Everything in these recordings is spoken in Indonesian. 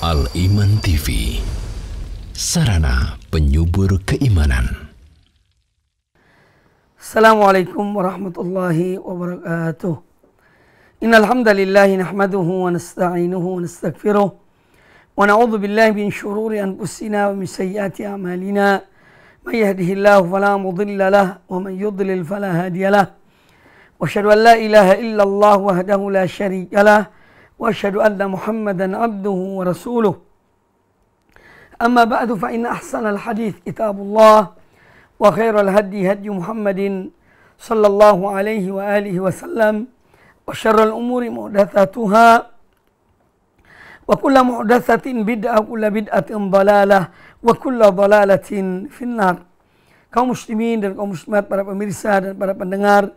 Al-Iman TV, sarana penyubur keimanan. Assalamualaikum warahmatullahi wabarakatuh. Innal hamdalillah nahmaduhu wa nasta'inuhu wa nastaghfiruh wa na'udzu billahi min shururi anfusina wa min sayyiati a'malina. May yahdihillahu fala mudilla lahu wa man yudlil fala hadiya lahu. Wa asyhadu an la ilaha illallah wahdahu la syarika lahu wa asyhadu anna Muhammadan abduhu wa rasuluh. Amma ba'du fa inna ahsanal hadits kitabullah wa khairal hadi hadi Muhammadin sallallahu alaihi wa alihi wasallam wa syarrul umuri muhdatsatuha wa kullu muhdatsatin bid'ah wa kullu bid'atin dhalalah wa kullu dhalalatin finnar. Kaum muslimin dan kaum muslimat, para pemirsa dan para pendengar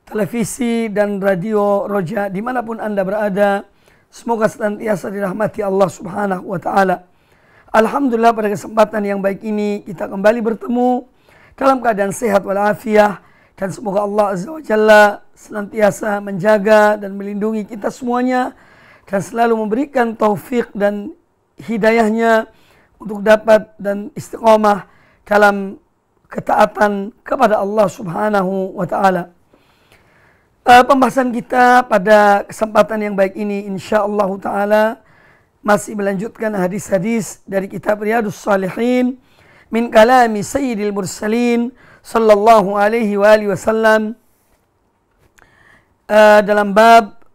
televisi dan radio Roja dimanapun Anda berada, semoga senantiasa dirahmati Allah Subhanahu wa Ta'ala. Alhamdulillah, pada kesempatan yang baik ini kita kembali bertemu dalam keadaan sehat walafiat, dan semoga Allah Azza wa Jalla senantiasa menjaga dan melindungi kita semuanya dan selalu memberikan taufik dan hidayahnya untuk dapat dan istiqamah dalam ketaatan kepada Allah Subhanahu wa Ta'ala. Pembahasan kita pada kesempatan yang baik ini insyaallah ta'ala masih melanjutkan hadis-hadis dari kitab Riyadhus Shalihin min kalami Sayyidil Mursalin sallallahu alaihi wa alihi wasallam, dalam bab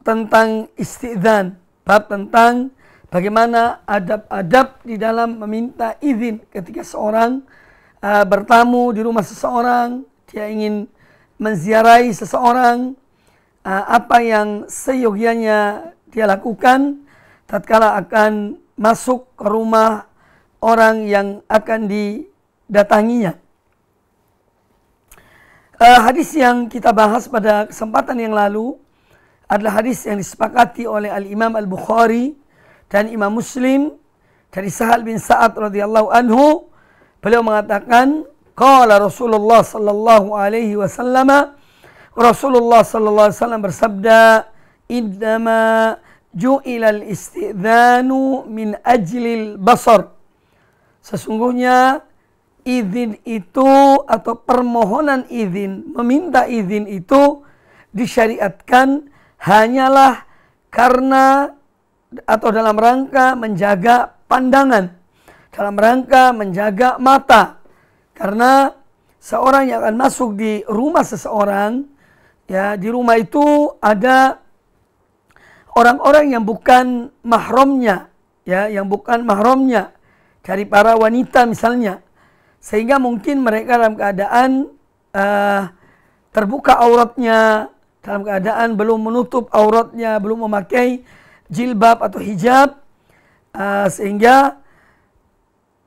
tentang istidzan, bab tentang bagaimana adab-adab di dalam meminta izin ketika seorang bertamu di rumah seseorang, dia ingin menziarahi seseorang, apa yang seyogianya dia lakukan tatkala akan masuk ke rumah orang yang akan didatanginya. Hadis yang kita bahas pada kesempatan yang lalu adalah hadis yang disepakati oleh Al-Imam Al-Bukhari dan Imam Muslim dari Sahal bin Sa'ad radhiyallahu anhu. Beliau mengatakan, qala Rasulullah sallallahu alaihi wasallam, Rasulullah sallallahu alaihi wasallam bersabda, innama ju'ilal istidzanu min ajlil basar. Sesungguhnya izin itu atau permohonan izin, meminta izin itu disyariatkan hanyalah karena atau dalam rangka menjaga pandangan, dalam rangka menjaga mata. Karena seorang yang akan masuk di rumah seseorang, ya, di rumah itu ada orang-orang yang bukan mahramnya, ya, yang bukan mahramnya dari para wanita misalnya, sehingga mungkin mereka dalam keadaan terbuka auratnya, dalam keadaan belum menutup auratnya, belum memakai jilbab atau hijab, sehingga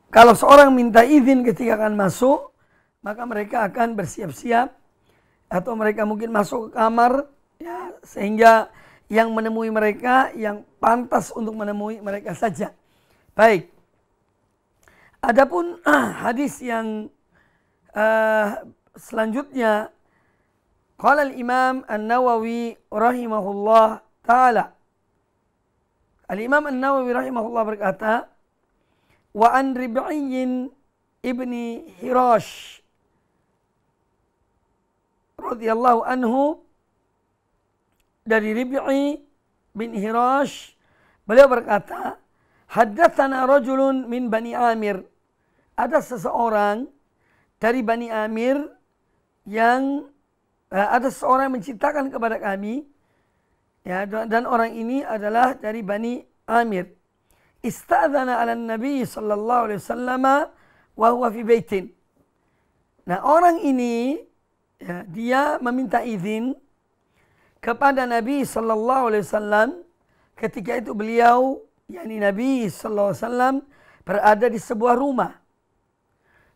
kalau seorang minta izin ketika akan masuk, maka mereka akan bersiap-siap atau mereka mungkin masuk ke kamar, ya, sehingga yang menemui mereka yang pantas untuk menemui mereka saja. Baik. Adapun hadis yang selanjutnya, qala al-Imam An-Nawawi rahimahullah taala. Al-Imam An-Nawawi rahimahullah berkata, wa an Rib'iyyin ibni Hirash radhiyallahu anhu, dari Rib'i bin Hirash, beliau berkata, haddatsana rajulun min Bani Amir, ada seseorang dari Bani Amir yang ada seseorang yang menceritakan kepada kami, ya, dan orang ini adalah dari Bani Amir. Istadzana ala Nabi sallallahu alaihi wasallam wa huwa fi baitin. Nah, orang ini, ya, dia meminta izin kepada Nabi sallallahu alaihi wasallam ketika itu beliau, yakni Nabi sallallahu alaihi wasallam, berada di sebuah rumah.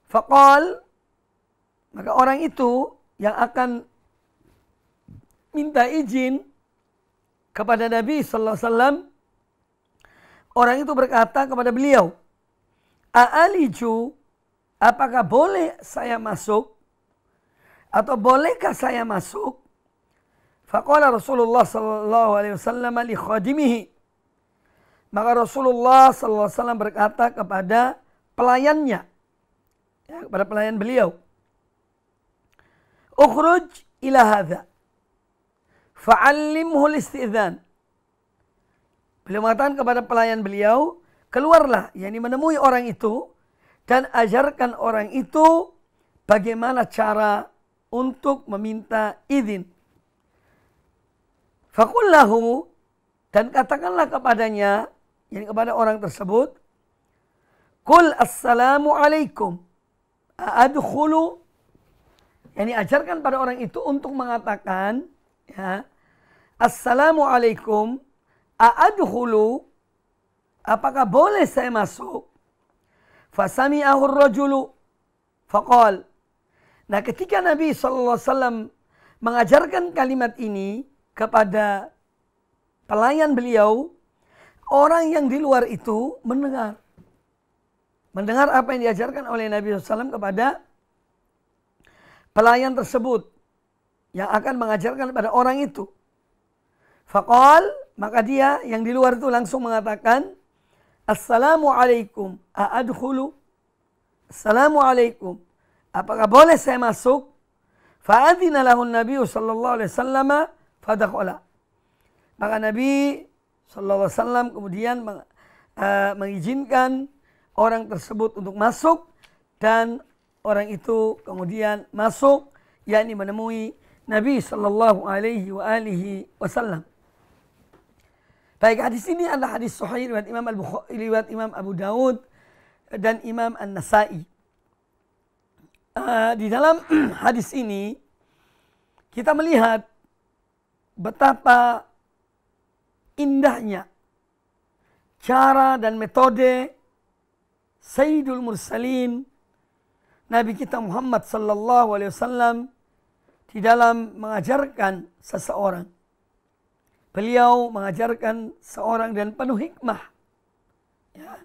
Faqal, maka orang itu yang akan minta izin kepada Nabi sallallahu alaihi wasallam, orang itu berkata kepada beliau, a'aliju, apakah boleh saya masuk? Atau bolehkah saya masuk? Faqala Rasulullah sallallahu alaihi wasallam li khadimihi, Maka Rasulullah SAW berkata kepada pelayannya, ya, kepada pelayan beliau, "Ukhruj ila hadza fa'allimhu al-istidhan." Beliau mengatakan kepada pelayan beliau, keluarlah, yakni menemui orang itu dan ajarkan orang itu bagaimana cara untuk meminta izin. Faqul lahu, dan katakanlah kepadanya, yakni kepada orang tersebut, "Qul assalamu alaikum a'adkhulu." Yani ajarkan pada orang itu untuk mengatakan, ya, "Assalamu alaikum a'adkhulu." Apakah boleh saya masuk? Fasami'ahu ar-rajulu faqal. Nah, ketika Nabi SAW mengajarkan kalimat ini kepada pelayan beliau, orang yang di luar itu mendengar. Mendengar apa yang diajarkan oleh Nabi SAW kepada pelayan tersebut yang akan mengajarkan kepada orang itu. Faqal, maka dia yang di luar itu langsung mengatakan, "Assalamu alaikum a'adkhulu." Assalamu alaikum, apakah boleh saya masuk? Fa'adhina lahu Nabi sallallahu alaihi wasallam fadakhala. Maka Nabi sallallahu alaihi wasallam kemudian mengizinkan orang tersebut untuk masuk, dan orang itu kemudian masuk, yakni menemui Nabi sallallahu alaihi wasallam. Baik, hadis ini adalah hadis sahih riwayat Imam Al-Bukhari, riwayat Imam Abu Daud dan Imam An-Nasai. Di dalam hadis ini kita melihat betapa indahnya cara dan metode Sayyidul Mursalin Nabi kita Muhammad sallallahu alaihi wasallam di dalam mengajarkan seseorang. Beliau mengajarkan seorang dan penuh hikmah. Ya.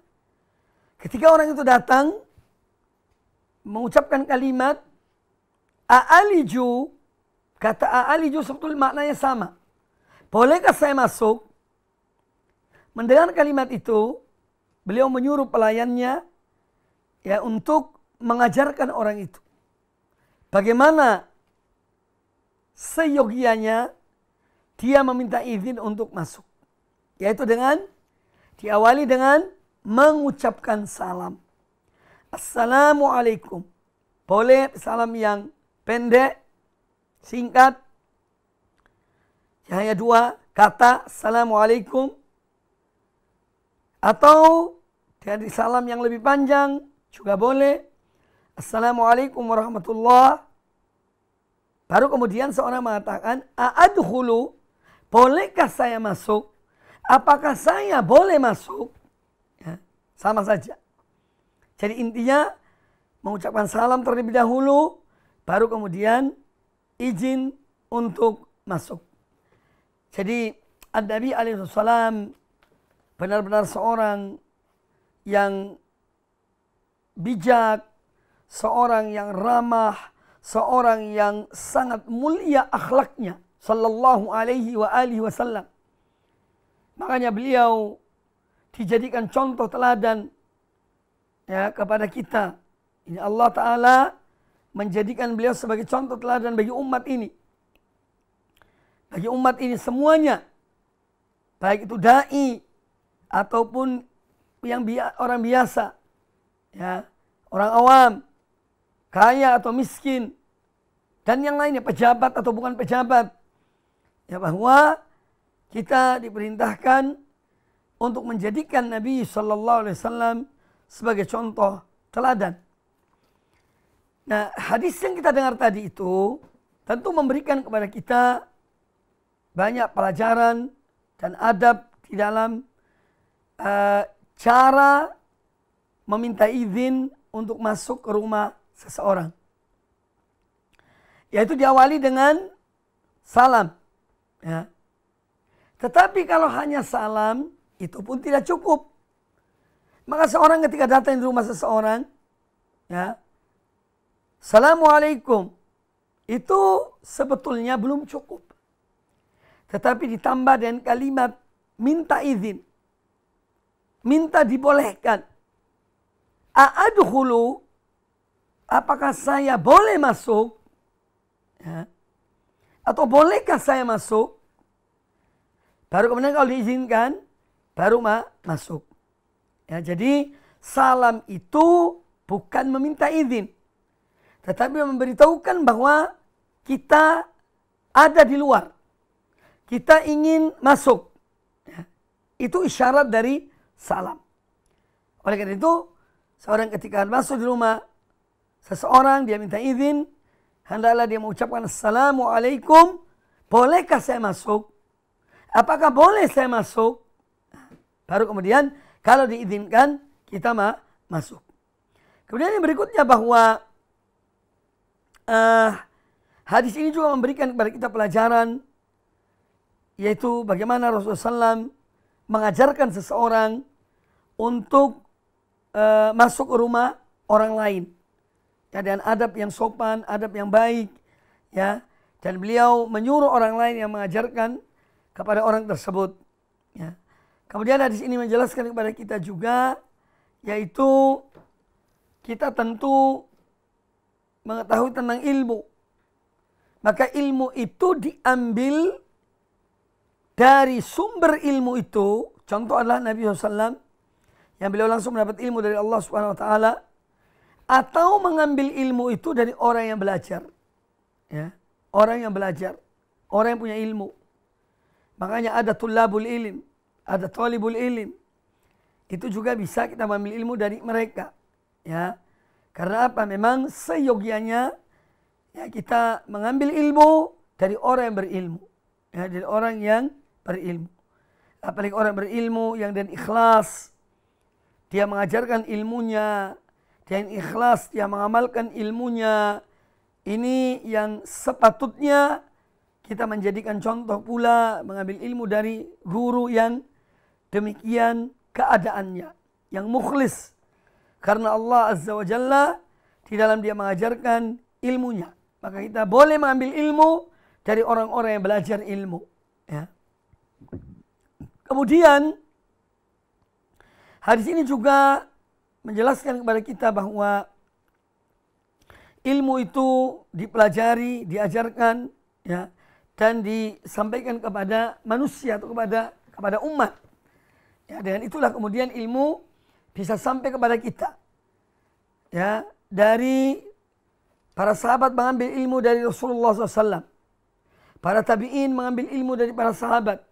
Ketika orang itu datang mengucapkan kalimat a'aliju, kata a'aliju sebetulnya maknanya sama. Bolehkah saya masuk? Mendengar kalimat itu, beliau menyuruh pelayannya, ya, untuk mengajarkan orang itu bagaimana seyogianya dia meminta izin untuk masuk, yaitu dengan diawali dengan mengucapkan salam. Assalamualaikum. Boleh salam yang pendek, singkat, hanya dua kata, Assalamualaikum. Atau dari salam yang lebih panjang juga boleh, Assalamualaikum warahmatullah. Baru kemudian seorang mengatakan, a'adkhulu, bolehkah saya masuk? Apakah saya boleh masuk? Ya, sama saja. Jadi intinya mengucapkan salam terlebih dahulu, baru kemudian izin untuk masuk. Jadi An-Nabi alaihissalam benar-benar seorang yang bijak, seorang yang ramah, seorang yang sangat mulia akhlaknya, sallallahu alaihi wasallam. Makanya beliau dijadikan contoh teladan, ya, kepada kita. Ini Allah Ta'ala menjadikan beliau sebagai contoh teladan bagi umat ini. Bagi umat ini semuanya, baik itu da'i ataupun yang orang biasa, ya, orang awam, kaya atau miskin, dan yang lainnya, pejabat atau bukan pejabat, ya, bahwa kita diperintahkan untuk menjadikan Nabi Sallallahu Alaihi Wasallam sebagai contoh teladan. Nah, hadis yang kita dengar tadi itu tentu memberikan kepada kita banyak pelajaran dan adab di dalam cara meminta izin untuk masuk ke rumah seseorang. Yaitu diawali dengan salam. Ya. Tetapi kalau hanya salam, itu pun tidak cukup. Maka seorang ketika datang di rumah seseorang, ya, Assalamualaikum, itu sebetulnya belum cukup. Tetapi ditambah dengan kalimat minta izin. minta dibolehkan. A'adkhulu, apakah saya boleh masuk? Ya. Atau bolehkah saya masuk? Baru kemudian kalau diizinkan, baru masuk. Ya, jadi salam itu bukan meminta izin, tetapi memberitahukan bahwa kita ada di luar. Kita ingin masuk. Ya. Itu isyarat dari salam. Oleh karena itu, seorang ketika masuk di rumah seseorang, dia minta izin, hendaklah dia mengucapkan Assalamualaikum, bolehkah saya masuk? Apakah boleh saya masuk? Baru kemudian kalau diizinkan kita masuk. Kemudian yang berikutnya bahwa hadis ini juga memberikan kepada kita pelajaran, yaitu bagaimana Rasulullah SAW mengajarkan seseorang untuk masuk ke rumah orang lain, ya, dengan adab yang sopan, adab yang baik, ya, dan beliau menyuruh orang lain yang mengajarkan kepada orang tersebut. Ya. Kemudian hadis ini menjelaskan kepada kita juga, yaitu kita tentu mengetahui tentang ilmu. Maka ilmu itu diambil dari sumber ilmu itu. Contoh adalah Nabi SAW yang beliau langsung mendapat ilmu dari Allah Subhanahu Wa Taala, atau mengambil ilmu itu dari orang yang belajar. Ya, orang yang belajar, orang yang punya ilmu. Makanya ada tulabul ilm, ada talibul ilm. Itu juga bisa kita mengambil ilmu dari mereka. Ya, karena apa? Memang seyogianya ya, kita mengambil ilmu dari orang yang berilmu. Ya, dari orang yang berilmu. Apalagi orang berilmu yang dengan ikhlas dia mengajarkan ilmunya, dia yang ikhlas dia mengamalkan ilmunya. Ini yang sepatutnya kita menjadikan contoh pula, mengambil ilmu dari guru yang demikian keadaannya, yang mukhlis karena Allah Azza wa Jalla di dalam dia mengajarkan ilmunya. Maka kita boleh mengambil ilmu dari orang-orang yang belajar ilmu. Ya. Kemudian hadis ini juga menjelaskan kepada kita bahwa ilmu itu dipelajari, diajarkan, ya, dan disampaikan kepada manusia atau kepada umat. Ya, dengan itulah kemudian ilmu bisa sampai kepada kita. Ya, dari para sahabat mengambil ilmu dari Rasulullah SAW. Para tabi'in mengambil ilmu dari para sahabat.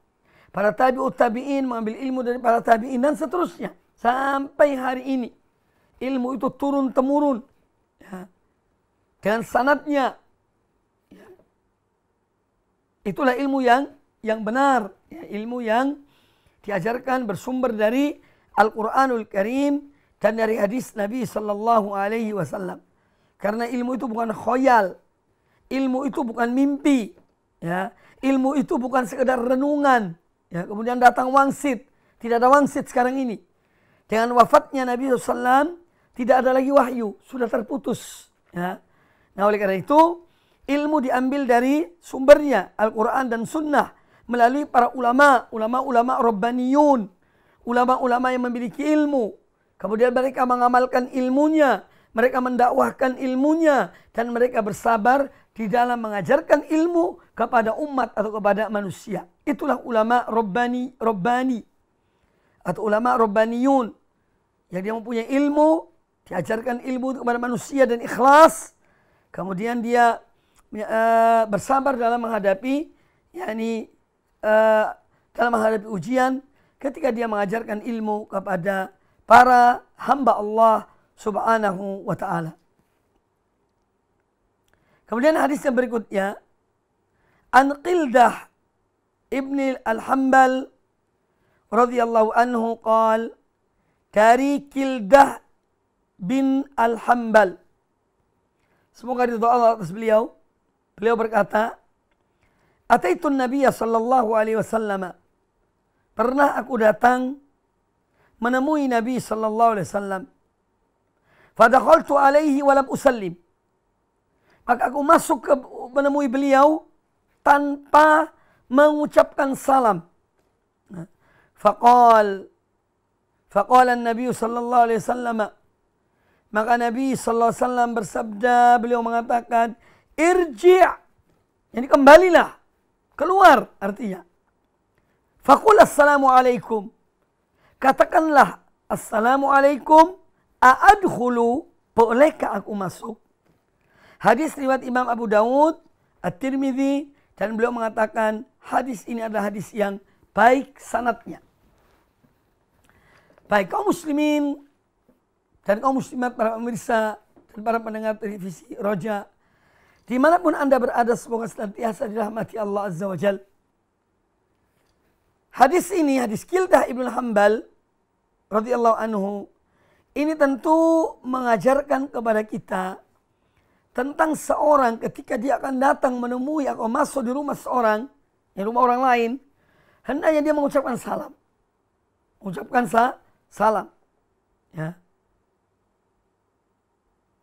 Para tabi'ut tabi'in mengambil ilmu dari para tabi'in dan seterusnya. Sampai hari ini. Ilmu itu turun-temurun. Ya. Dengan sanadnya. Ya. Itulah ilmu yang benar. Ya, ilmu yang diajarkan bersumber dari Al-Quranul Karim dan dari hadis Nabi Sallallahu Alaihi Wasallam. Karena ilmu itu bukan khoyal. Ilmu itu bukan mimpi. Ya. Ilmu itu bukan sekedar renungan. Ya. Kemudian datang wangsit. Tidak ada wangsit sekarang ini. Dengan wafatnya Nabi SAW, tidak ada lagi wahyu. Sudah terputus. Ya. Nah, oleh karena itu, ilmu diambil dari sumbernya, Al-Quran dan Sunnah. Melalui para ulama Rabbaniyun. Ulama-ulama yang memiliki ilmu. Kemudian mereka mengamalkan ilmunya. Mereka mendakwahkan ilmunya. Dan mereka bersabar di dalam mengajarkan ilmu kepada umat atau kepada manusia. Itulah ulama Rabbani. Atau ulama Rabbaniyun. Yang dia mempunyai ilmu. Diajarkan ilmu kepada manusia dan ikhlas. Kemudian dia bersabar dalam menghadapi dalam menghadapi ujian ketika dia mengajarkan ilmu kepada para hamba Allah Subhanahu wa Ta'ala. Kemudian hadis yang berikutnya, An Qildah ibni al-Hambal radhiyallahu anhu qal, dari Qildah bin al-Hambal, semoga ridha Allah atas beliau, beliau berkata, Ataitun Nabiya sallallahu alaihi wasallam, pernah aku datang menemui Nabi sallallahu alaihi wasallam. Fadakhaltu alaihi walam usallim. Maka aku masuk ke menemui beliau tanpa mengucapkan salam. Faqal, Faqala an-nabiy sallallahu alaihi wasallam, maka Nabi sallallahu alaihi wasallam bersabda, beliau mengatakan, irji', yani kembalilah, keluar artinya. Faqul assalamu alaikum, katakanlah assalamu alaikum, a'adkhulu, bolehkah aku masuk? Hadis riwayat Imam Abu Dawud, At-Tirmidzi, dan beliau mengatakan hadis ini adalah hadis yang baik sanadnya. Baik kaum muslimin dan kaum muslimat, para pemirsa dan para pendengar televisi Roja, dimanapun Anda berada, semoga senantiasa dirahmati Allah Azza wa Jal. Hadis ini, hadis Kildah Ibnu Hambal radhiyallahu anhu, ini tentu mengajarkan kepada kita tentang seorang ketika dia akan datang menemui atau masuk di rumah seorang, di rumah orang lain, hendaknya dia mengucapkan salam. Mengucapkan salam. Ya.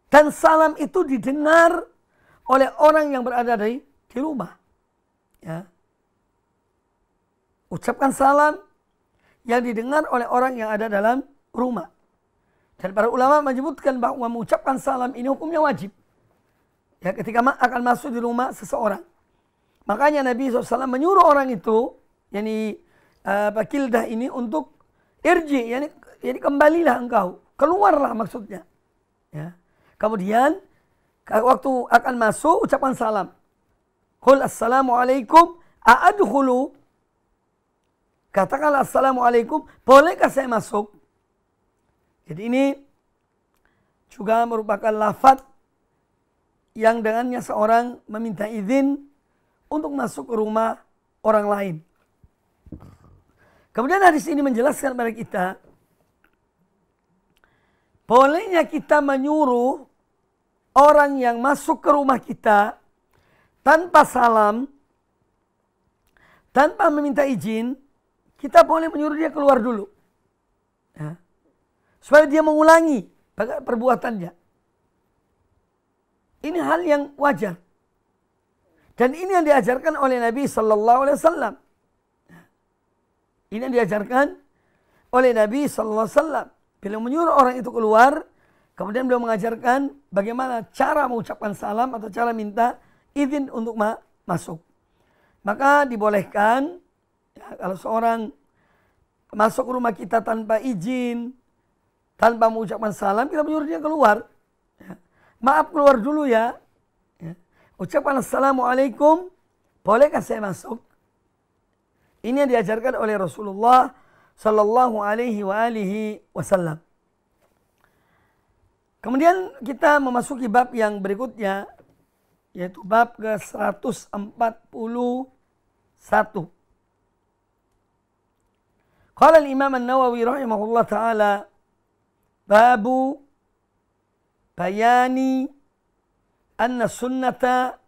Dan salam itu didengar oleh orang yang berada di rumah. Ya. Ucapkan salam yang didengar oleh orang yang ada dalam rumah. Dan para ulama menyebutkan bahwa mengucapkan salam ini hukumnya wajib. Ya, ketika akan masuk di rumah seseorang. Makanya Nabi SAW menyuruh orang itu, yakni Kildah ini, untuk irji, yakni kembalilah engkau, keluarlah maksudnya. Ya. Kemudian waktu akan masuk ucapkan salam. Qul assalamualaikum a'adkhulu. Katakanlah assalamualaikum, bolehkah saya masuk? Jadi ini juga merupakan lafaz yang dengannya seorang meminta izin untuk masuk ke rumah orang lain. Kemudian hadis ini menjelaskan kepada kita, bolehnya kita menyuruh orang yang masuk ke rumah kita tanpa salam, tanpa meminta izin, kita boleh menyuruh dia keluar dulu. Ya. Supaya dia mengulangi perbuatannya. Ini hal yang wajar. Dan ini yang diajarkan oleh Nabi Sallallahu Alaihi Wasallam. Ini yang diajarkan oleh Nabi Sallallahu Alaihi Wasallam. Beliau menyuruh orang itu keluar, kemudian beliau mengajarkan bagaimana cara mengucapkan salam atau cara minta izin untuk masuk. Maka dibolehkan, ya, kalau seorang masuk ke rumah kita tanpa izin, tanpa mengucapkan salam, kita menyuruh dia keluar. Ya. Maaf, keluar dulu ya. Ya. Ucapkan assalamualaikum, bolehkah saya masuk? Ini yang diajarkan oleh Rasulullah Sallallahu Alaihi Wasallam. Kemudian kita memasuki bab yang berikutnya, yaitu bab ke-141. Qala al-Imam An-Nawawi rahimahullah ta'ala, babu bayani anna sunnata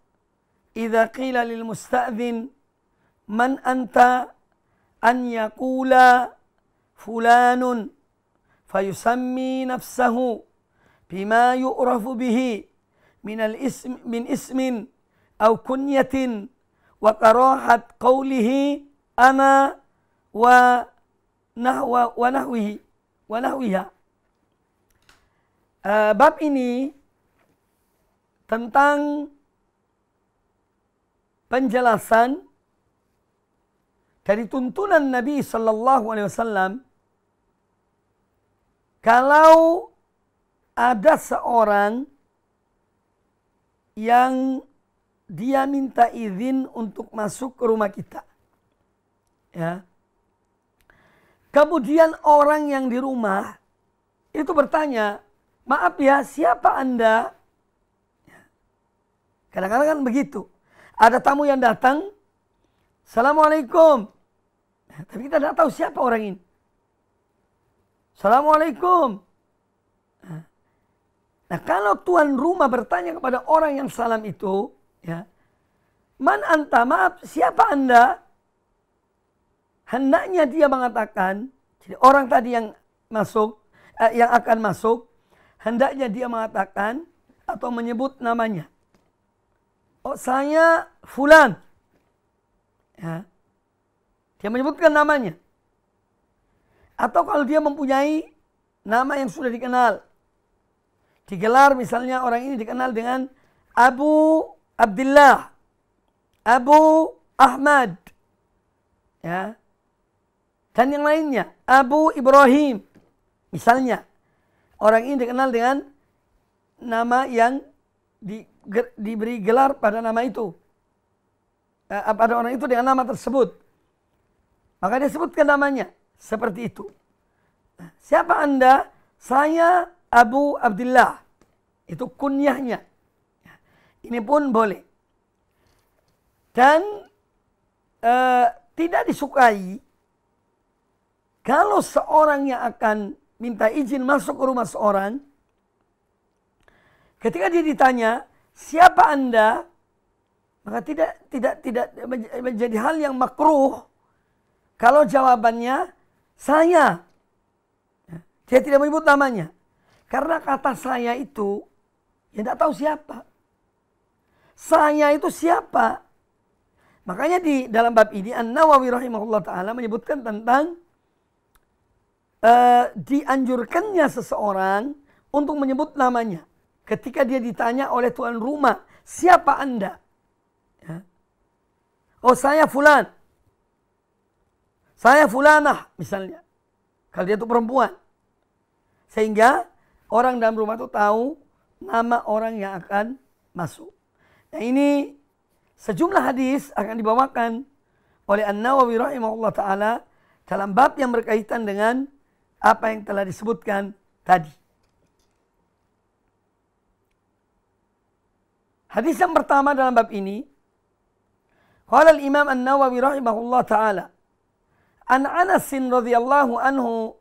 idza qila lil musta'dhin man anta an yaqula fulanun fayusammi nafsahu bima yu'rafu bihi min ismin aw kunyatin wa karahat qawlihi ana wa nahwiha. Bab ini tentang penjelasan dari tuntunan Nabi Sallallahu Alaihi Wasallam kalau ada seorang yang dia minta izin untuk masuk ke rumah kita, ya. Kemudian orang yang di rumah itu bertanya, maaf ya, siapa Anda? Kadang-kadang kan begitu. Ada tamu yang datang, Assalamualaikum. Tapi kita tidak tahu siapa orang ini. Assalamualaikum. Nah, kalau tuan rumah bertanya kepada orang yang salam itu, ya, man anta, maaf, siapa Anda? Hendaknya dia mengatakan, jadi orang tadi yang masuk, yang akan masuk, hendaknya dia mengatakan atau menyebut namanya. Oh, saya fulan. Ya. Dia menyebutkan namanya. Atau kalau dia mempunyai nama yang sudah dikenal. Digelar misalnya orang ini dikenal dengan Abu Abdullah, Abu Ahmad, ya, dan yang lainnya, Abu Ibrahim. Misalnya, orang ini dikenal dengan nama yang diberi gelar pada nama itu. Pada orang itu dengan nama tersebut. Maka dia sebutkan namanya. Seperti itu. Siapa Anda? Saya Abu Abdullah. Itu kunyahnya. Ini pun boleh. Dan tidak disukai kalau seorang yang akan minta izin masuk ke rumah seorang, ketika dia ditanya, siapa Anda? Maka tidak menjadi hal yang makruh kalau jawabannya saya. Dia tidak menyebut namanya. Karena kata saya itu, ya tidak tahu siapa. Saya itu siapa? Makanya di dalam bab ini, An-Nawawi rahimahullah ta'ala menyebutkan tentang dianjurkannya seseorang untuk menyebut namanya. Ketika dia ditanya oleh tuan rumah, siapa Anda? Ya. Oh, saya fulan. Saya fulanah misalnya. Kalau dia itu perempuan. Sehingga orang dalam rumah itu tahu nama orang yang akan masuk. Nah, ini sejumlah hadis akan dibawakan oleh An-Nawawi rahimahullah ta'ala dalam bab yang berkaitan dengan apa yang telah disebutkan tadi. Hadis yang pertama dalam bab ini, qala al-Imam An-Nawawi rahimahullah ta'ala an Anas radhiyallahu anhu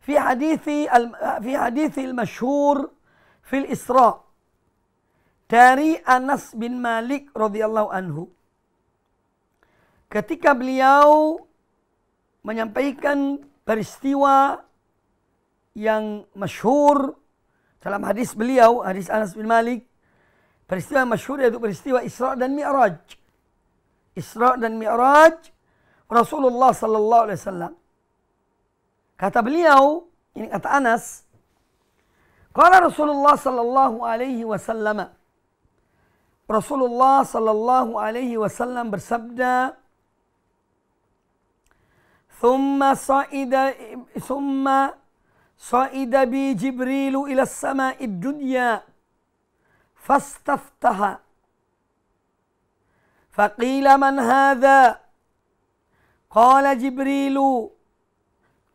fi hadithi al-masyhur fil Isra, dari Anas bin Malik radhiyallahu anhu, ketika beliau menyampaikan peristiwa yang masyhur dalam hadis beliau, hadis Anas bin Malik, peristiwa yang masyhur yaitu peristiwa Isra dan Mi'raj. Isra dan Mi'raj Rasulullah sallallahu alaihi wasallam. Kata beliau, ini kata Anas, qala Rasulullah sallallahu alaihi wasallam, Rasulullah sallallahu alaihi wasallam bersabda, thumma sa'ida bi Jibrilu ila as-sama'id dunya fastaftaha faqila man hadha qala Jibrilu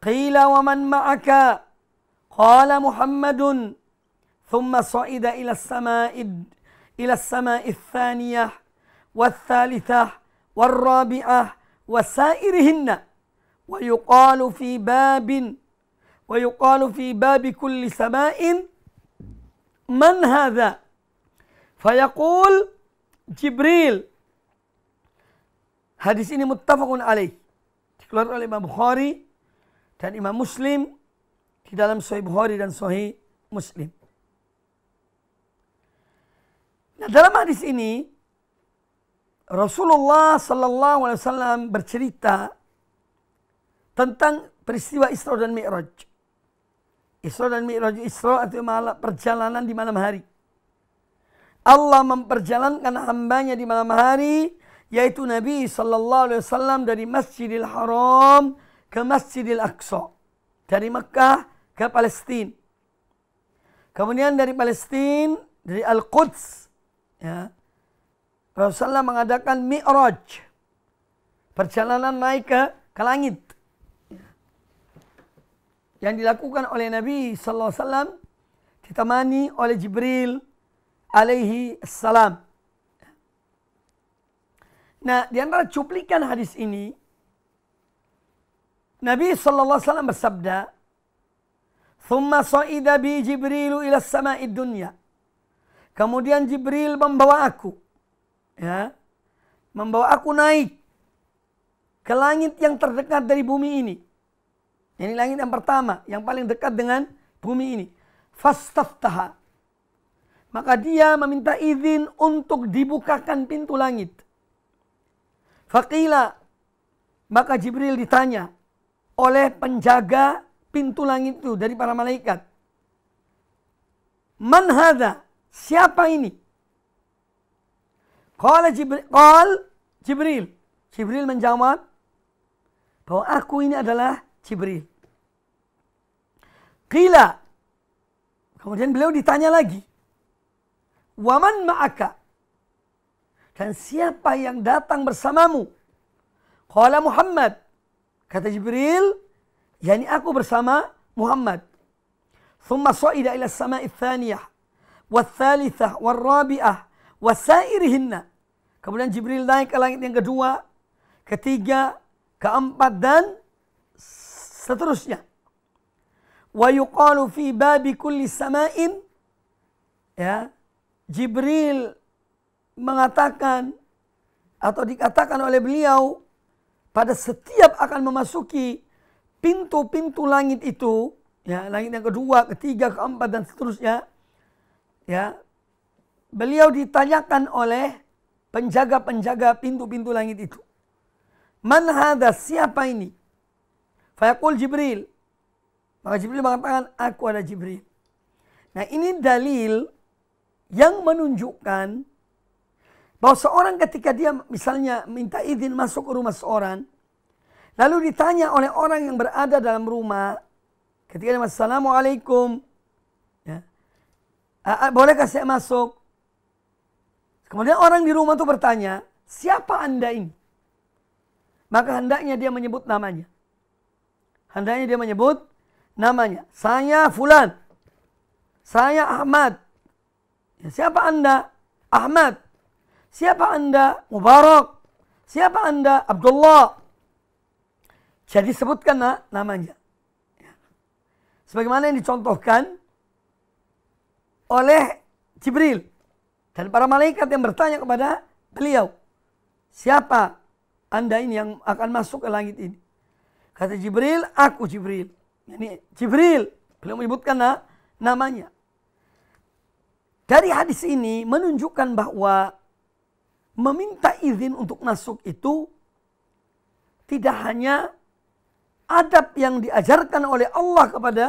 qila wa man ma'aka qala Muhammadun thumma sa'ida ila as-sama'id thaniyah wal-thalithah wal-rabi'ah wasairihinna wa yuqalu fi babi kulli sama'in man hadha fayaqul Jibril. Hadis ini muttafaqun alaih, dikeluarkan oleh Imam Bukhari dan Imam Muslim di dalam Sahih Bukhari dan Sahih Muslim. Nah, dalam hadis ini Rasulullah sallallahu alaihi wasallam bercerita tentang peristiwa Isra dan Mi'raj. Isra dan Mi'raj, Isra itu perjalanan di malam hari. Allah memperjalankan hambanya di malam hari, yaitu Nabi sallallahu alaihi wasallam dari Masjidil Haram ke Masjidil Aqsa. Dari Mekah ke Palestina. Kemudian dari Palestina, dari Al-Quds, ya, Rasulullah mengadakan Mi'raj. Perjalanan naik ke langit. Yang dilakukan oleh Nabi sallallahu alaihi wasallam ditemani oleh Jibril alaihi salam. Nah, di antara cuplikan hadis ini, Nabi sallallahu alaihi wasallam bersabda, "Tsumma sa'ida bi Jibrilu ila as-sama'id dunya." Kemudian Jibril membawa aku, ya, membawa aku naik ke langit yang terdekat dari bumi ini. Ini langit yang pertama, yang paling dekat dengan bumi ini. Fastaftaha. Maka dia meminta izin untuk dibukakan pintu langit. Faqila. Maka Jibril ditanya, oleh penjaga pintu langit itu dari para malaikat. Man hadha? Siapa ini? Qala Jibril. Jibril menjawab bahwa aku ini adalah Jibril. Qila. Kemudian beliau ditanya lagi. Wa man ma'aka? Dan siapa yang datang bersamamu? Qala Muhammad. Kata Jibril, yakni aku bersama Muhammad. Thumma sa'ida ila as-sama'i ats-tsaniyah wats-tsalitsah war-rabi'ah wasairihinna. Kemudian Jibril naik ke langit yang kedua, ketiga, keempat dan seterusnya. Wa yuqalu fi babi kulli sama'in, ya, Jibril mengatakan atau dikatakan oleh beliau pada setiap akan memasuki pintu-pintu langit itu, ya, langit yang kedua, ketiga, keempat dan seterusnya, ya, beliau ditanyakan oleh penjaga-penjaga pintu-pintu langit itu. Man hadha? Siapa ini? Fayaqul Jibril. Maka Jibril mengatakan, aku ada Jibril. Nah, ini dalil yang menunjukkan bahwa seorang ketika dia misalnya minta izin masuk ke rumah seorang, lalu ditanya oleh orang yang berada dalam rumah, ketika dia Assalamualaikum, ya, bolehkah saya masuk? Kemudian orang di rumah itu bertanya, siapa Anda ini? Maka hendaknya dia menyebut namanya. Hendaknya dia menyebut namanya. Saya Fulan. Saya Ahmad. Ya, siapa Anda? Ahmad. Siapa Anda? Mubarak. Siapa Anda? Abdullah. Jadi sebutkan namanya. Ya. Sebagaimana yang dicontohkan oleh Jibril. Dan para malaikat yang bertanya kepada beliau, siapa Anda ini yang akan masuk ke langit ini? Kata Jibril, aku Jibril. Ini Jibril. Beliau menyebutkan namanya. Dari hadis ini menunjukkan bahwa meminta izin untuk masuk itu tidak hanya adab yang diajarkan oleh Allah kepada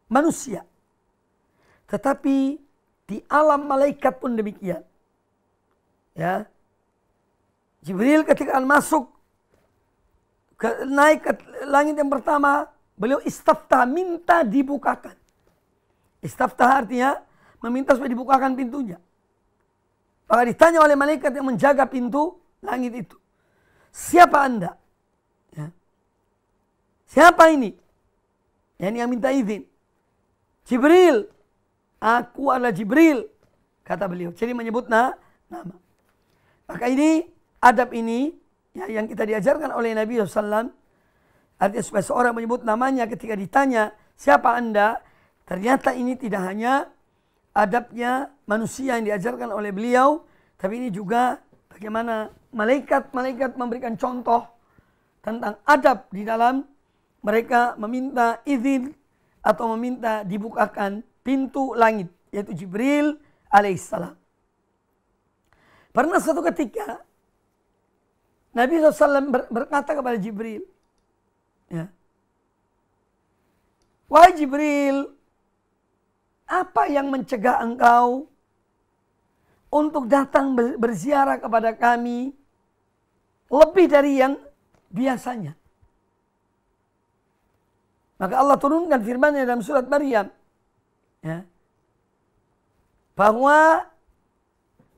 manusia, tetapi di alam malaikat pun demikian. Ya. Jibril ketika masuk naik ke langit yang pertama, beliau istaftah, minta dibukakan. Istaftah artinya meminta supaya dibukakan pintunya. Maka ditanya oleh malaikat yang menjaga pintu langit itu, siapa Anda? Ya. Siapa ini? Yang minta izin. Jibril. Aku adalah Jibril, kata beliau. Jadi menyebut nama. Maka ini, adab ini, ya, yang kita diajarkan oleh Nabi SAW. Artinya supaya seorang menyebut namanya ketika ditanya, siapa Anda? Ternyata ini tidak hanya adabnya manusia yang diajarkan oleh beliau, tapi ini juga bagaimana malaikat memberikan contoh tentang adab di dalam mereka meminta izin atau meminta dibukakan pintu langit, yaitu Jibril alaihissalam. Pernah suatu ketika Nabi SAW berkata kepada Jibril, ya, wahai Jibril, apa yang mencegah engkau untuk datang berziarah kepada kami lebih dari yang biasanya? Maka Allah turunkan firman-Nya dalam surat Maryam, ya, bahwa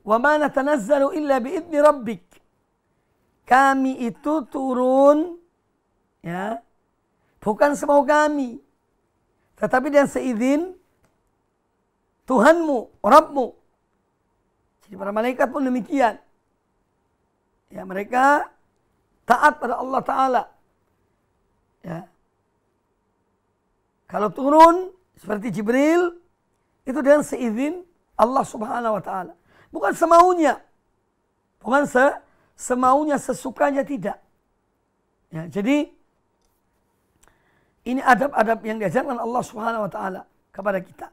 wa ma natanazzalu illa biidzni rabbik. Kami itu turun, ya, bukan semau kami, tetapi dengan seizin Tuhanmu, Rabbmu. Jadi para malaikat pun demikian. Ya, mereka taat pada Allah Ta'ala. Ya. Kalau turun seperti Jibril, itu dengan seizin Allah Subhanahu wa Ta'ala. Bukan semaunya. Bukan semaunya, sesukanya, tidak. Ya, jadi ini adab-adab yang diajarkan Allah Subhanahu wa Ta'ala kepada kita.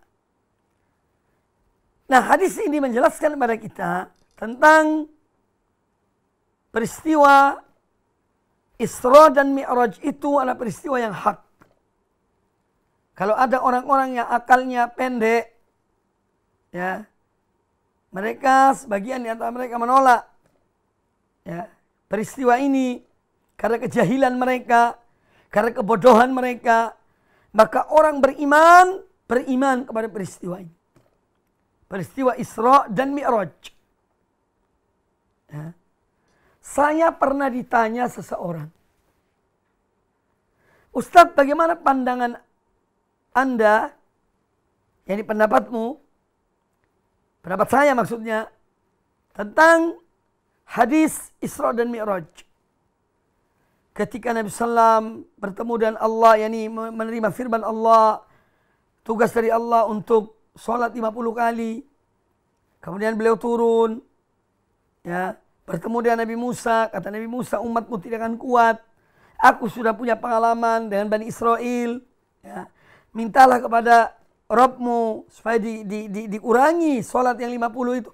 Nah, hadis ini menjelaskan kepada kita tentang peristiwa Isra dan Mi'raj itu adalah peristiwa yang hak. Kalau ada orang-orang yang akalnya pendek, ya, mereka sebagian di antara mereka menolak, ya, peristiwa ini karena kejahilan mereka, karena kebodohan mereka, maka orang beriman kepada peristiwa ini. Peristiwa Isra dan Mi'raj. Ya. Saya pernah ditanya seseorang, Ustadz, bagaimana pandangan Anda, yakni pendapatmu, pendapat saya maksudnya, tentang hadis Isra dan Mi'raj? Ketika Nabi SAW bertemu dengan Allah, yakni menerima firman Allah, tugas dari Allah untuk sholat 50 kali. Kemudian beliau turun, ya, bertemu dengan Nabi Musa. Kata Nabi Musa, umatmu tidak akan kuat. Aku sudah punya pengalaman dengan Bani Israel. Ya. Mintalah kepada Rabbmu supaya dikurangi sholat yang 50 itu.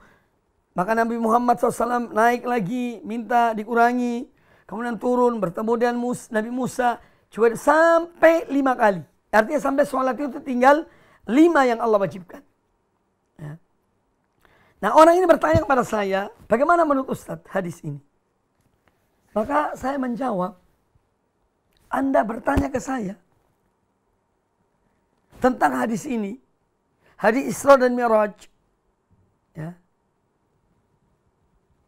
Maka Nabi Muhammad SAW naik lagi, minta dikurangi. Kemudian turun, bertemu dengan Nabi Musa. Coba sampai 5 kali. Artinya sampai sholat itu tinggal 5 yang Allah wajibkan. Ya. Nah, orang ini bertanya kepada saya, bagaimana menurut Ustadz hadis ini? Maka saya menjawab, Anda bertanya ke saya tentang hadis ini, hadis Isra dan Mi'raj, ya.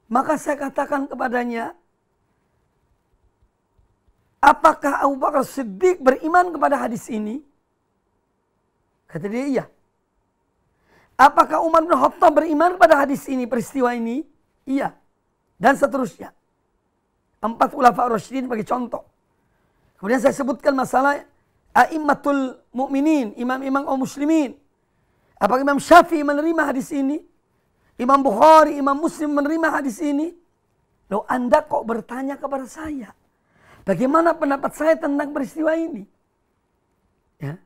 Maka saya katakan kepadanya, apakah Abu Bakar Siddiq beriman kepada hadis ini? Kata dia, iya. Apakah Umar bin Khattab beriman kepada hadis ini, peristiwa ini? Iya. Dan seterusnya. 4 Khulafa' Rasyidin sebagai contoh. Kemudian saya sebutkan masalah A'immatul Mu'minin, imam-imam kaum muslimin. Apakah Imam Syafi'i menerima hadis ini? Imam Bukhari, Imam Muslim menerima hadis ini? Loh, Anda kok bertanya kepada saya? Bagaimana pendapat saya tentang peristiwa ini? Ya.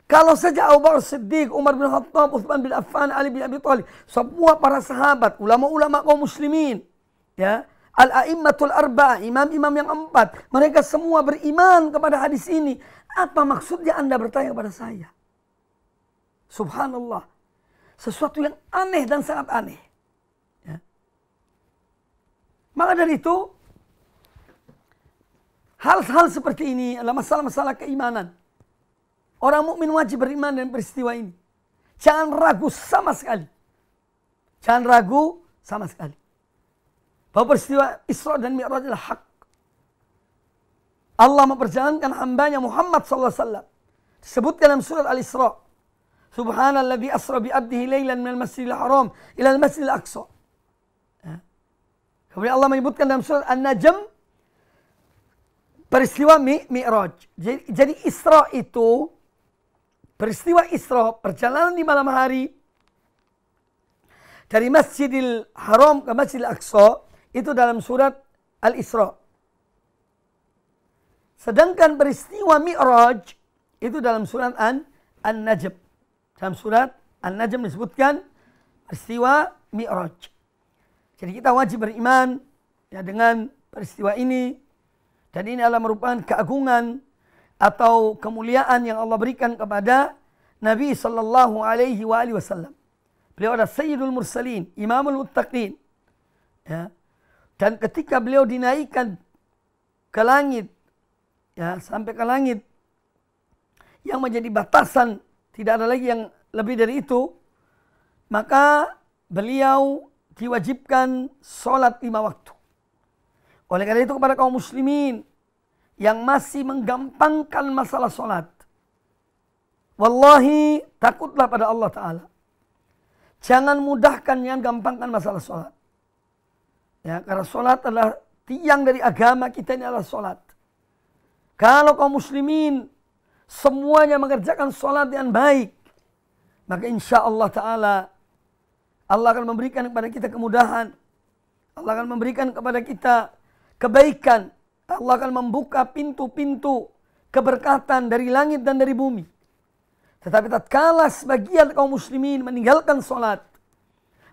Kalau saja Abu Bakar Siddiq, Umar bin Khattab, Utsman bin Affan, Ali bin Abi Thalib, semua para sahabat, ulama-ulama kaum muslimin, ya, al-a'immatul arba'ah, imam-imam yang 4, mereka semua beriman kepada hadis ini. Apa maksudnya Anda bertanya kepada saya? Subhanallah. Sesuatu yang aneh dan sangat aneh. Ya. Maka dari itu, hal-hal seperti ini adalah masalah-masalah keimanan. Orang mukmin wajib beriman dengan peristiwa ini. Jangan ragu sama sekali. Jangan ragu sama sekali. Bahwa peristiwa Isra dan Mi'raj adalah hak. Allah memperjalankan hambanya Muhammad SAW. Disebutkan dalam surat Al-Isra. Subhanalladzi asra bi abdihi lailan minal masjidil haram ilal masjidil aqsa. Ya. Kemudian Allah menyebutkan dalam surat An-Najm peristiwa Mi'raj. Jadi Isra itu, peristiwa Isra, perjalanan di malam hari dari Masjidil Haram ke Masjidil Aqsa, itu dalam surat Al-Isra. Sedangkan peristiwa Mi'raj itu dalam surat An-Najm. Dalam surat An-Najm disebutkan peristiwa Mi'raj. Jadi kita wajib beriman, ya, dengan peristiwa ini. Dan ini adalah merupakan keagungan atau kemuliaan yang Allah berikan kepada Nabi sallallahu alaihi wasallam. Beliau adalah Sayyidul Mursalin, Imamul Muttaqin. Ya. Dan ketika beliau dinaikkan ke langit, ya, sampai ke langit yang menjadi batasan, tidak ada lagi yang lebih dari itu, maka beliau diwajibkan sholat 5 waktu. Oleh karena itu kepada kaum muslimin yang masih menggampangkan masalah sholat, wallahi takutlah pada Allah Ta'ala. Jangan mudahkan yang gampangkan masalah sholat. Ya, karena sholat adalah tiang dari agama kita, ini adalah sholat. Kalau kaum muslimin semuanya mengerjakan sholat dengan baik, maka insya Allah Ta'ala Allah akan memberikan kepada kita kemudahan. Allah akan memberikan kepada kita kebaikan. Allah akan membuka pintu-pintu keberkatan dari langit dan dari bumi. Tetapi tatkala sebagian kaum muslimin meninggalkan sholat,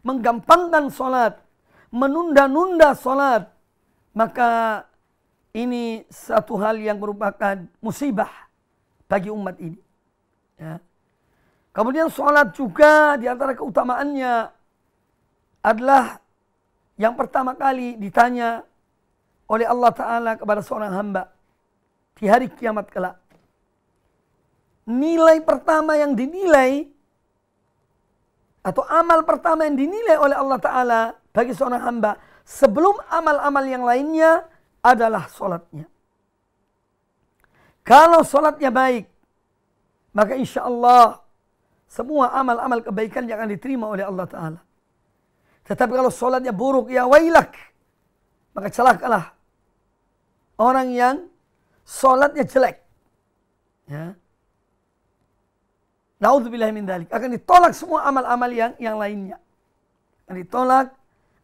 menggampangkan sholat, menunda-nunda sholat, maka ini satu hal yang merupakan musibah bagi umat ini. Ya. Kemudian sholat juga di antara keutamaannya adalah yang pertama kali ditanya oleh Allah Ta'ala kepada seorang hamba di hari kiamat kelak. Nilai pertama yang dinilai atau amal pertama yang dinilai oleh Allah Ta'ala bagi seorang hamba sebelum amal-amal yang lainnya adalah sholatnya. Kalau sholatnya baik, maka insya Allah semua amal-amal kebaikan yang akan diterima oleh Allah Ta'ala. Tetapi kalau sholatnya buruk, ya wailak, maka celakalah orang yang sholatnya jelek. Ya. Na'udzubillah min dzalik. Akan ditolak semua amal-amal yang lainnya. Akan ditolak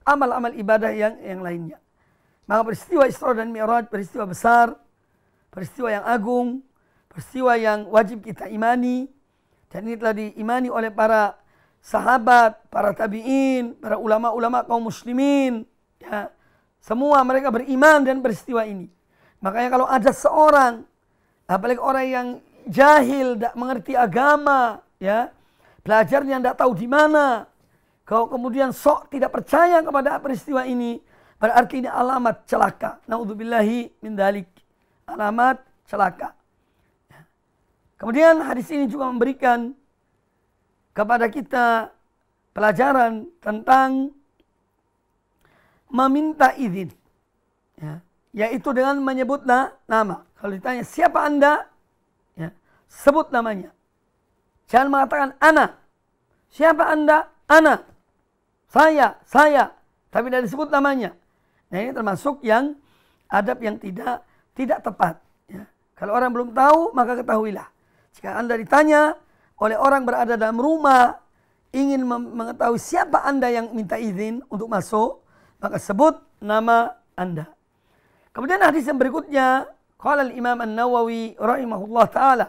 amal-amal ibadah yang lainnya. Maka peristiwa Isra dan Mi'raj, peristiwa besar, peristiwa yang agung, peristiwa yang wajib kita imani. Dan ini telah diimani oleh para sahabat, para tabi'in, para ulama-ulama kaum muslimin. Ya. Semua mereka beriman dan peristiwa ini. Makanya kalau ada seorang, apalagi orang yang jahil, tidak mengerti agama, ya, belajarnya tidak tahu di mana, kalau kemudian sok tidak percaya kepada peristiwa ini, berarti ini alamat celaka. Na'udzubillahi min dzalik. Alamat celaka. Kemudian hadis ini juga memberikan kepada kita pelajaran tentang meminta izin. Ya, yaitu dengan menyebut nama. Kalau ditanya siapa Anda, ya, sebut namanya. Jangan mengatakan ana. Siapa Anda? Ana. Saya. Tapi tidak disebut namanya. Nah, ini termasuk yang adab yang tidak tepat. Ya. Kalau orang belum tahu, maka ketahuilah. Jika Anda ditanya oleh orang berada dalam rumah, ingin mengetahui siapa Anda yang minta izin untuk masuk, maka sebut nama Anda. Kemudian hadis yang berikutnya, qala al-Imam An-Nawawi rahimahullah ta'ala.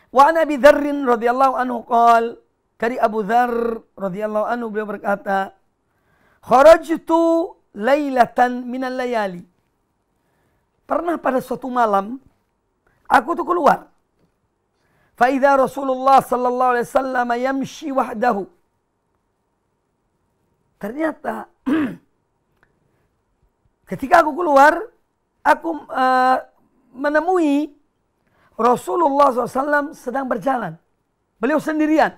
Wa an Abi Dzar radhiyallahu anhu qala, dari Abu Dzar radhiyallahu anhu beliau berkata, kharajtu lailatan minal layali. Pernah pada suatu malam aku tuh keluar. Fa idza Rasulullah sallallahu alaihi wasallam yamshi wahdahu. Ternyata ketika aku keluar, aku menemui Rasulullah SAW sedang berjalan. Beliau sendirian.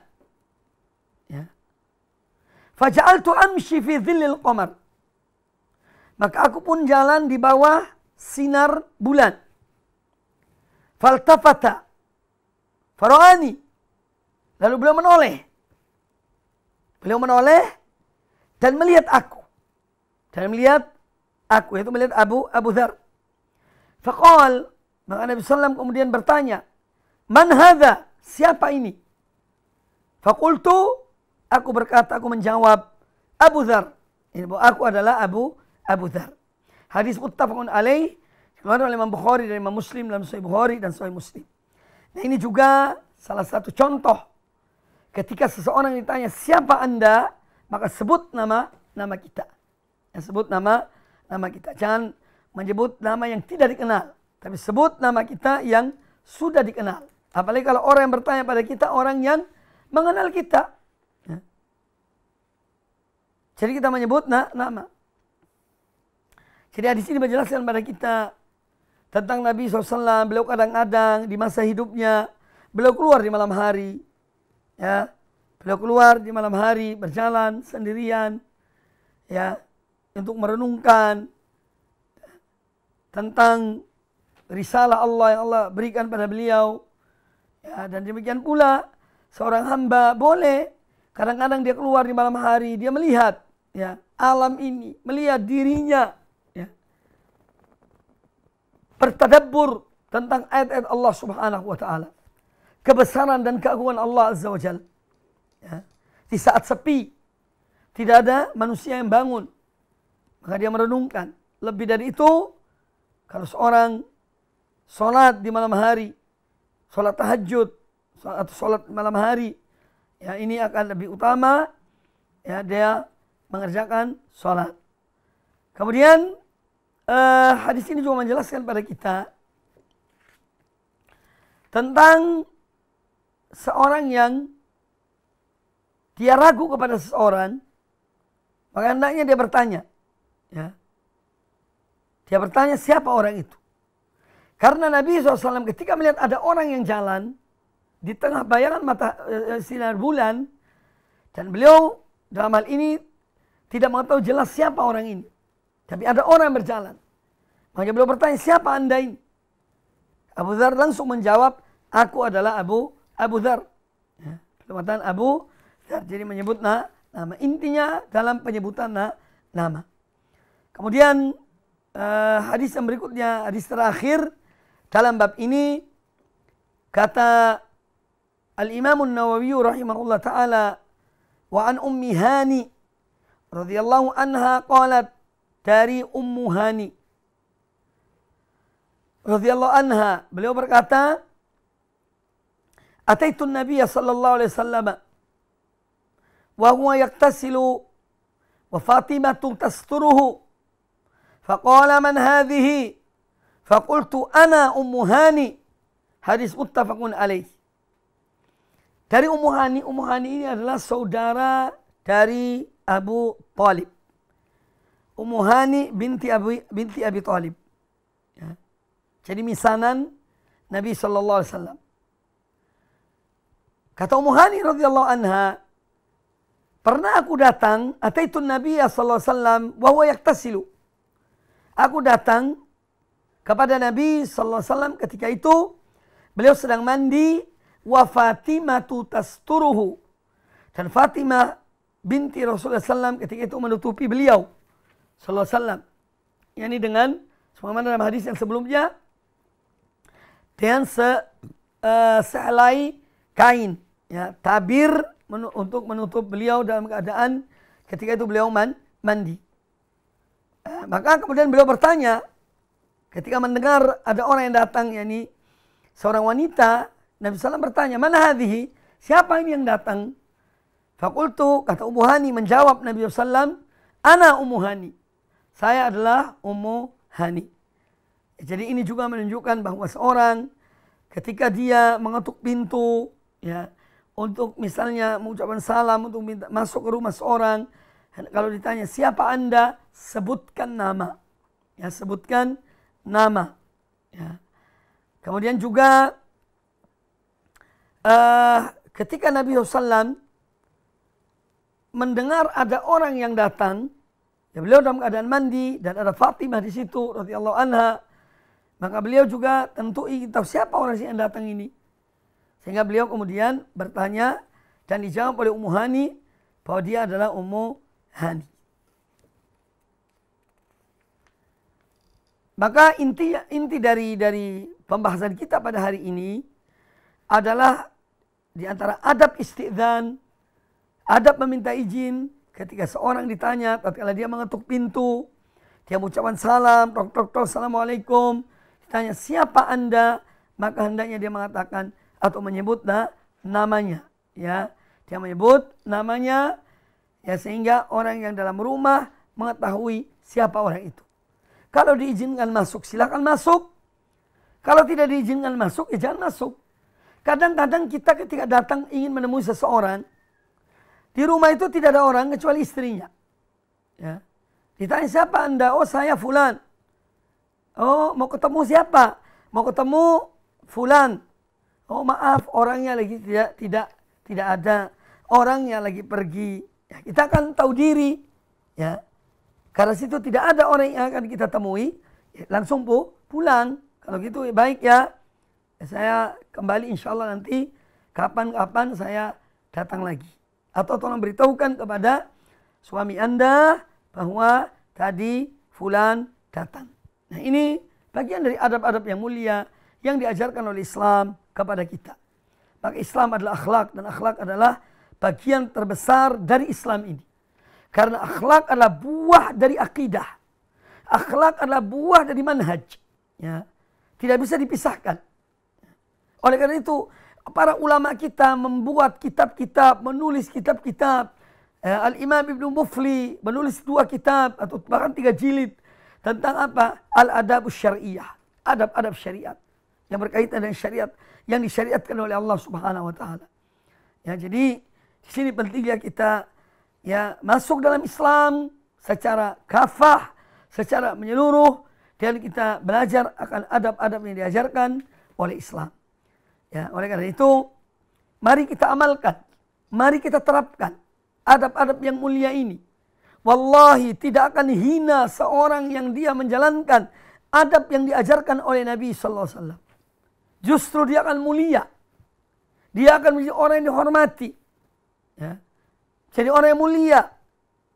Ya. Faja'altu amshi fi dhillil qamar. Maka aku pun jalan di bawah sinar bulan. Faltafata farani. Lalu beliau menoleh. Beliau menoleh dan melihat aku. Yaitu melihat Abu Dzar. Faqal, maka Nabi SAW kemudian bertanya, man hadha? Siapa ini? Faqultu, aku berkata, aku menjawab, Abu Dzar. Ini bahwa aku adalah Abu Dzar. Hadis muttafaqun alaih, dikeluarkan oleh Imam Bukhari dan Imam Muslim dalam Sahih Bukhari dan Sahih Muslim. Nah, ini juga salah satu contoh ketika seseorang ditanya siapa Anda, maka sebut nama kita. Ya, sebut nama kita. Jangan menyebut nama yang tidak dikenal, tapi sebut nama kita yang sudah dikenal. Apalagi kalau orang yang bertanya pada kita orang yang mengenal kita. Ya. Jadi kita menyebut nama. Jadi di sini menjelaskan pada kita tentang Nabi SAW. Beliau kadang-kadang di masa hidupnya beliau keluar di malam hari. Ya, beliau keluar di malam hari berjalan sendirian. Ya, untuk merenungkan tentang risalah Allah yang Allah berikan pada beliau. Ya, dan demikian pula seorang hamba boleh kadang-kadang dia keluar di malam hari, dia melihat ya alam ini, melihat dirinya, ya, bertadabbur tentang ayat-ayat Allah Subhanahu wa taala. Kebesaran dan keagungan Allah Azza wa Jalla. Ya. Di saat sepi, tidak ada manusia yang bangun, maka dia merenungkan. Lebih dari itu, kalau seorang sholat di malam hari, sholat tahajud atau sholat malam hari, ya ini akan lebih utama, ya dia mengerjakan sholat. Kemudian hadis ini juga menjelaskan pada kita tentang seorang yang dia ragu kepada seseorang, maka hendaknya dia bertanya. Ya. Dia bertanya siapa orang itu. Karena Nabi SAW ketika melihat ada orang yang jalan di tengah bayangan sinar bulan, dan beliau dalam hal ini tidak mengetahui jelas siapa orang ini, tapi ada orang yang berjalan. Maka beliau bertanya, siapa anda ini? Abu Dzar langsung menjawab, aku adalah Abu Dzar. Ya, mengatakan Abu Dzar, jadi menyebut nama. Intinya dalam penyebutan nama. Kemudian hadis yang berikutnya, hadis terakhir dalam bab ini, kata Al-Imam An-Nawawi rahimahullah ta'ala, wa an Ummi Hani radhiyallahu anha qalat, dari Ummu Hani radhiyallahu anha, beliau berkata, ataitu Nabiya sallallahu alaihi wasallam wa huwa yaktasilu wa Fatimatu tasturuhu faqala man hadhihi faqultu ana Ummu Hani. Hadis muttafaqun alaih. Dari Ummu Hani ini adalah saudara dari Abu Talib. Ummu Hani binti Abi Talib. Ya. Jadi misanan Nabi sallallahu alaihi wasallam. Kata Ummu Hani radhiyallahu anha, pernah aku datang, ataitun Nabi sallallahu alaihi wasallam wa huwa yaktasilu. Aku datang kepada Nabi sallallahu alaihi wasallam ketika itu beliau sedang mandi, wa Fatimatu tasturuhu, dan Fatimah binti Rasulullah SAW ketika itu menutupi beliau sallallahu alaihi wasallam. Yani dengan sebagaimana dalam hadis yang sebelumnya, dengan sehelai kain, ya, tabir untuk menutup beliau dalam keadaan ketika itu beliau mandi. Maka kemudian beliau bertanya ketika mendengar ada orang yang datang, yakni seorang wanita. Nabi SAW bertanya, mana hadhihi? Siapa ini yang datang? Fakultu, kata Ummu Hani, menjawab Nabi SAW, ana Ummu Hani. Saya adalah Ummu Hani. Jadi ini juga menunjukkan bahwa seorang ketika dia mengetuk pintu, ya, untuk misalnya mengucapkan salam, untuk minta masuk ke rumah seorang, kalau ditanya siapa anda, sebutkan nama. Ya, sebutkan nama. Ya. Kemudian juga ketika Nabi SAW mendengar ada orang yang datang, ya, beliau dalam keadaan mandi dan ada Fatimah di situ radhiyallahu anha, maka beliau juga tentu ingin tahu siapa orang yang datang ini. Sehingga beliau kemudian bertanya dan dijawab oleh Ummu Hani bahwa dia adalah Ummu Hani. Maka inti dari pembahasan kita pada hari ini adalah di antara adab istidzan, adab meminta izin ketika seorang ditanya, tatkala dia mengetuk pintu, dia mengucapkan salam, tok assalamualaikum, ditanya siapa anda, maka hendaknya dia mengatakan atau menyebut namanya, ya, dia menyebut namanya, ya, sehingga orang yang dalam rumah mengetahui siapa orang itu. Kalau diizinkan masuk, silakan masuk. Kalau tidak diizinkan masuk, ya jangan masuk. Kadang-kadang kita ketika datang ingin menemui seseorang, di rumah itu tidak ada orang kecuali istrinya. Ya. Ditanya siapa anda? Oh saya fulan. Oh mau ketemu siapa? Mau ketemu fulan. Oh maaf orangnya lagi tidak ada. Orangnya lagi pergi. Ya, kita akan tahu diri. Ya. Karena situ tidak ada orang yang akan kita temui. Ya, langsung pulang. Kalau gitu baik ya. Saya kembali insya Allah nanti kapan-kapan saya datang lagi. Atau tolong beritahukan kepada suami anda bahwa tadi fulan datang. Nah ini bagian dari adab-adab yang mulia yang diajarkan oleh Islam kepada kita. Maka Islam adalah akhlak dan akhlak adalah bagian terbesar dari Islam ini. Karena akhlak adalah buah dari akidah. Akhlak adalah buah dari manhaj. Ya. Tidak bisa dipisahkan. Oleh karena itu, para ulama kita membuat kitab-kitab, menulis kitab-kitab. Al-Imam Ibnu Mufli menulis 2 kitab atau bahkan 3 jilid tentang apa? Al-adabus syariah, adab-adab syariat yang berkaitan dengan syariat yang disyariatkan oleh Allah Subhanahu wa taala. Ya, jadi di sini pentingnya kita ya masuk dalam Islam secara kafah, secara menyeluruh, dan kita belajar akan adab-adab yang diajarkan oleh Islam. Ya, oleh karena itu mari kita amalkan, mari kita terapkan adab-adab yang mulia ini. Wallahi tidak akan hina seorang yang dia menjalankan adab yang diajarkan oleh Nabi sallallahu alaihi wasallam. Justru dia akan mulia. Dia akan menjadi orang yang dihormati. Ya. Jadi orang yang mulia,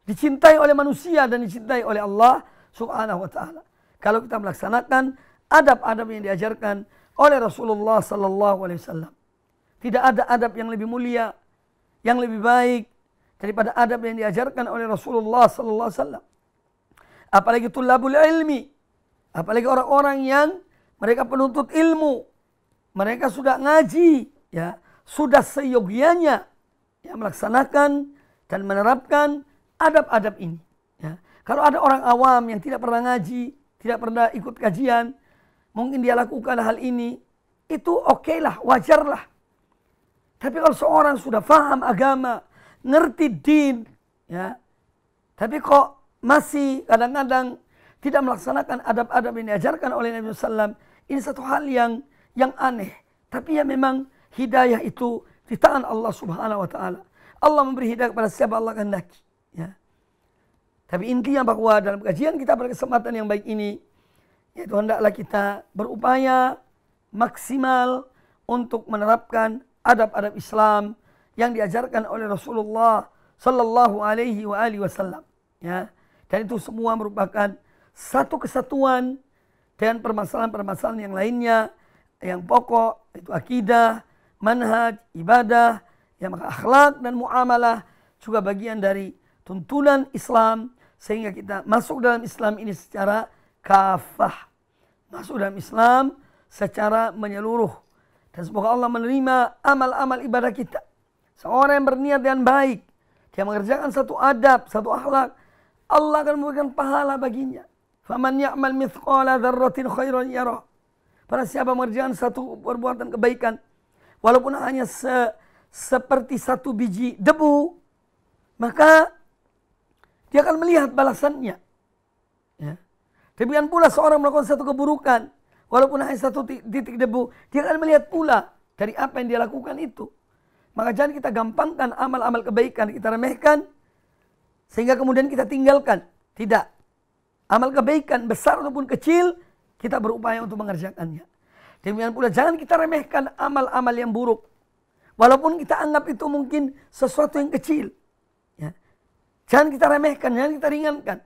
dicintai oleh manusia dan dicintai oleh Allah Subhanahu wa taala. Kalau kita melaksanakan adab-adab yang diajarkan oleh Rasulullah sallallahu alaihi wasallam. Tidak ada adab yang lebih mulia, yang lebih baik daripada adab yang diajarkan oleh Rasulullah sallallahu alaihi wasallam. Apalagi tulabul ilmi, apalagi orang-orang yang mereka penuntut ilmu, mereka sudah ngaji, ya, sudah seyogianya ya melaksanakan dan menerapkan adab-adab ini. Ya. Kalau ada orang awam yang tidak pernah ngaji, tidak pernah ikut kajian, mungkin dia lakukan hal ini, itu oke lah, wajar lah. Tapi kalau seorang sudah paham agama, ngerti din, ya, tapi kok masih kadang-kadang tidak melaksanakan adab-adab yang diajarkan oleh Nabi SAW, ini satu hal yang aneh. Tapi ya memang hidayah itu di tangan Allah Subhanahu wa taala. Allah memberi hidayah kepada siapa Allah kehendaki, ya. Tapi intinya bahwa dalam kajian kita pada kesempatan yang baik ini, yaitu hendaklah kita berupaya maksimal untuk menerapkan adab-adab Islam yang diajarkan oleh Rasulullah sallallahu alaihi wasallam, ya. Dan itu semua merupakan satu kesatuan dengan permasalahan-permasalahan yang lainnya yang pokok, itu akidah, manhaj, ibadah, ya, maka akhlak dan muamalah juga bagian dari tuntunan Islam, sehingga kita masuk dalam Islam ini secara kafah, masuk dalam Islam secara menyeluruh, dan semoga Allah menerima amal-amal ibadah kita. Seorang yang berniat dengan baik, dia mengerjakan satu adab, satu akhlak, Allah akan memberikan pahala baginya. Faman ya'mal mithqala dzarratin khairan yarah. Para siapa mengerjakan satu perbuatan kebaikan, walaupun hanya seperti satu biji debu, maka dia akan melihat balasannya. Ya. Demikian pula seorang melakukan satu keburukan, walaupun hanya satu titik debu, dia akan melihat pula dari apa yang dia lakukan itu. Maka jangan kita gampangkan amal-amal kebaikan, kita remehkan, sehingga kemudian kita tinggalkan. Tidak. Amal kebaikan besar ataupun kecil, kita berupaya untuk mengerjakannya. Demikian pula jangan kita remehkan amal-amal yang buruk. Walaupun kita anggap itu mungkin sesuatu yang kecil. Ya. Jangan kita remehkan, jangan kita ringankan.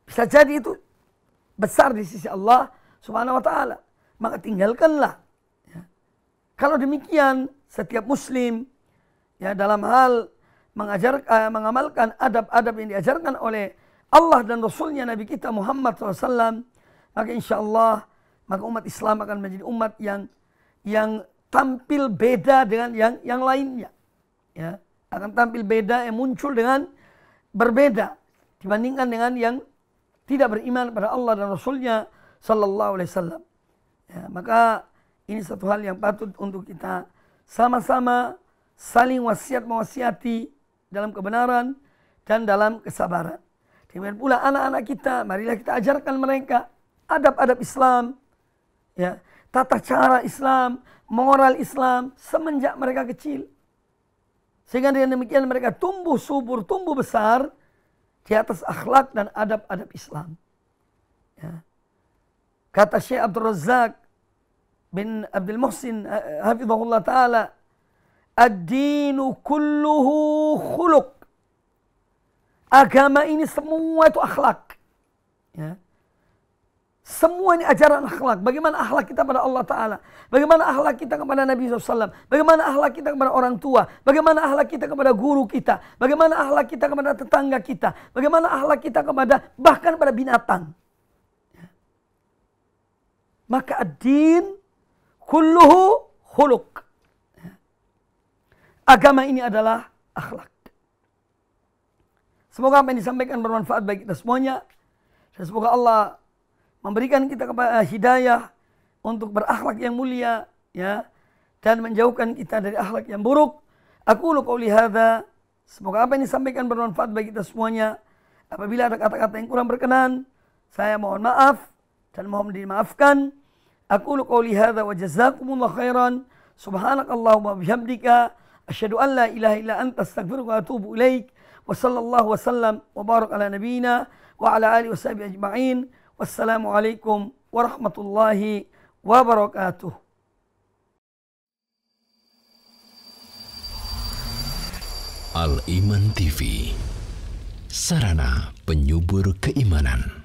Bisa jadi itu besar di sisi Allah Subhanahu wa taala. Maka tinggalkanlah. Ya. Kalau demikian, setiap muslim ya dalam hal mengamalkan adab-adab yang diajarkan oleh Allah dan Rasulnya Nabi kita Muhammad SAW, maka insya Allah maka umat Islam akan menjadi umat yang tampil beda dengan yang lainnya. Ya, akan tampil beda, yang muncul dengan berbeda dibandingkan dengan yang tidak beriman pada Allah dan Rasulnya Sallallahu Alaihi Wasallam. Ya, maka ini satu hal yang patut untuk kita sama-sama saling wasiat mewasiati dalam kebenaran dan dalam kesabaran. Demikian pula anak-anak kita, marilah kita ajarkan mereka adab-adab Islam, ya, tata cara Islam, moral Islam semenjak mereka kecil. Sehingga dengan demikian mereka tumbuh subur, tumbuh besar di atas akhlak dan adab-adab Islam. Ya. Kata Syekh Abdul Razak bin Abdul Muhsin hafizahullah ta'ala, ad-dinu kulluhu khuluq. Agama ini semua itu akhlak. Ya. Semua ini ajaran akhlak. Bagaimana akhlak kita pada Allah Ta'ala. Bagaimana akhlak kita kepada Nabi SAW. Bagaimana akhlak kita kepada orang tua. Bagaimana akhlak kita kepada guru kita. Bagaimana akhlak kita kepada tetangga kita. Bagaimana akhlak kita kepada bahkan pada binatang. Ya. Maka ad-din kulluhu khuluq. Ya. Agama ini adalah akhlak. Semoga apa yang disampaikan bermanfaat bagi kita semuanya. Dan semoga Allah memberikan kita kepada hidayah untuk berakhlak yang mulia, ya, dan menjauhkan kita dari akhlak yang buruk. Aku qouli hadza, semoga apa yang disampaikan bermanfaat bagi kita semuanya. Apabila ada kata-kata yang kurang berkenan, saya mohon maaf dan mohon dimaafkan. Aku qouli hadza wa jazakumullahu khairan. Subhanakallahumma bihamdika asyhadu an la ilaha illa anta astaghfiruka wa atubu ilaik. Wa sallallahu wasallam wa barak ala nabiyyina wa ala alihi washabihi ajma'in. Wassalamualaikum warahmatullahi wabarakatuh. Al Iman TV, sarana penyubur keimanan.